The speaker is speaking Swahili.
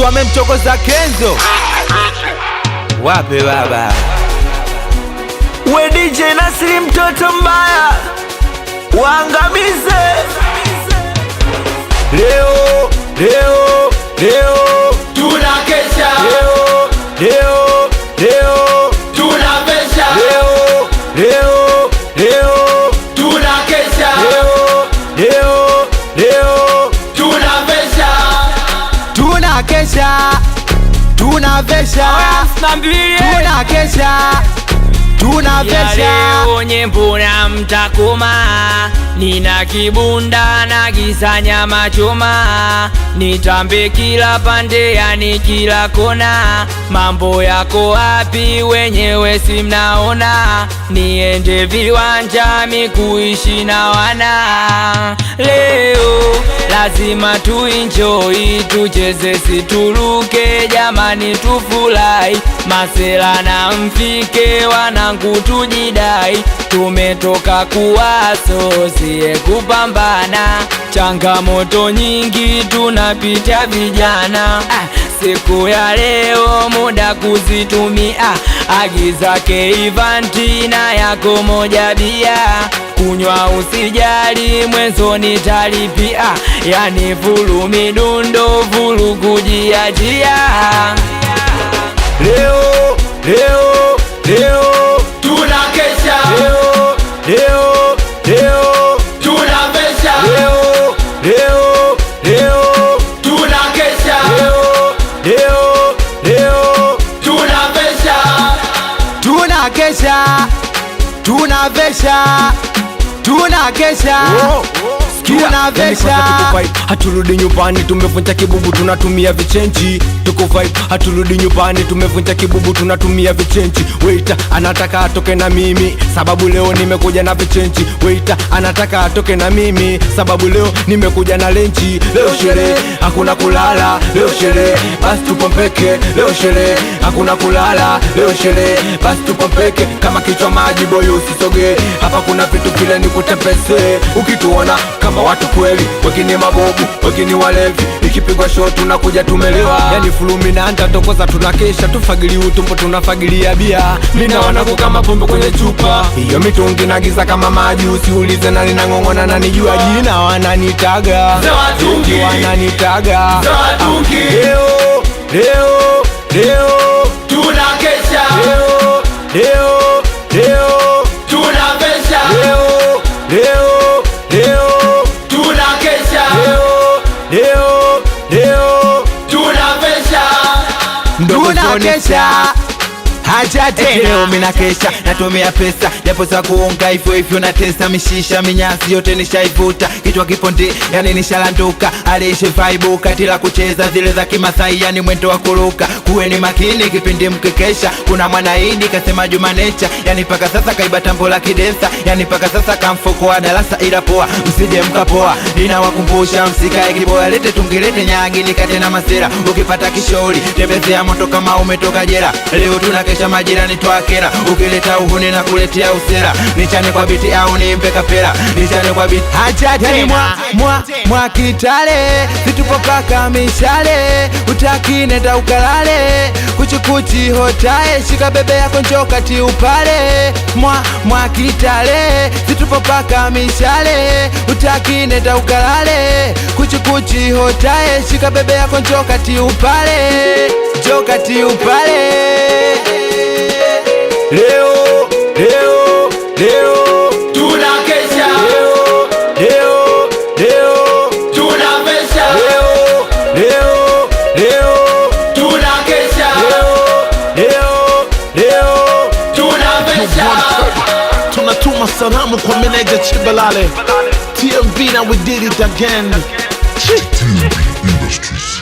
si wamemchokoza Kenzo. Wape baba we DJ Nasri mtoto mbaya waangamize. Leo tunakesha. Leo tunavesha. Leo tunakesha. Leo tunavesha. tunavesha leo nyimbo na mtakoma, nina kibunda na gisanya machoma, nitambe kila pande yani kila kona. Mambo yako wapi wenyewe si mnaona, niende viwanja mikuishi na wana. Leo lazima tuenjoy, tucheze situruke jamani tufurahi, masela na mfike wanangu tujidai, tumetoka kuwaso siye kupambana, changamoto nyingi tunapita vijana. Siku ya leo muda kuzitumia, agiza Keivanti na yako moja bia, kunywa usijali mwenzo nitalipia, yani vulu midundo vulu kujiajia. Leo tunakesha. Leo tunavesha. Leo tunakesha. Leo tunakesha. Haturudi nyumbani tumevunja kibubu tunatumia vichenji. Tuko vibe haturudi nyumbani tumevunja kibubu tunatumia vichenji. Waiter anataka atoke na mimi sababu leo nimekuja na vichenji. Waiter anataka atoke na mimi sababu leo nimekuja na lenchi. Leo sherehe hakuna kulala, leo sherehe basi tupompeke. Leo sherehe hakuna kulala, leo sherehe basi tupompeke. Kama kichwa maji boy usisoge, hapa kuna vitu vile nikutepese. Ukituona kama watu kweli, wengine mabobu, wengine walevi, ikipigwa shot tunakuja tumelewa. Yani fuluminanta tokoza tunakesha, tufagili utumbo tunafagilia bia. Mina wanako kama pombe kwenye chupa, hiyo mitungi nagiza kama maji. Usiulize nani nangongona na nijua jina, wananitaga Zawatungi. Leo tunakesha. Leo tunavesha. tunakesha. Leo tunavesha. Tunakesha haja tena. Leo mina kesha natumia pesa japo za kuunga hivyo na tesa. Mishisha minyasi yote nishaivuta, kichwa kiponde yani nishalanduka. Alishe vibe katila kucheza zile za Kimasai yani mwendo wa kuruka. Kuweni makini kipindi mkikesha, kuna mwanaidi kasema Jumanecha, yani paka sasa kaiba tambo la kidensa, yani paka sasa kamfuko wa darasa ila poa. Msije mkapoa, ninawakumbusha msikae kiboya, lete tungilete nyagi nikate na masera. Ukipata kishauri tembezea moto kama umetoka jela. Leo tunakesha majirani twakera, ukileta uhuni na kuletea usera. Nichane kwa biti au niimpe kapera, nichane kwa biti haja tena. Mwa kitale situpo paka mishale, utaki nenda ukalale. Kuchikuchi hotae shika bebe yako njokati upale. Mwa kitale situpo paka mishale, utaki nenda ukalale. Kuchikuchi hotae shika bebe yako njokati upale. Leo tunakesha. Leo tunavesha. Leo tunakesha. tunavesha. Tunatuma salamu kwa meneja Chibalale TMB, now we did it again. TMB Industries.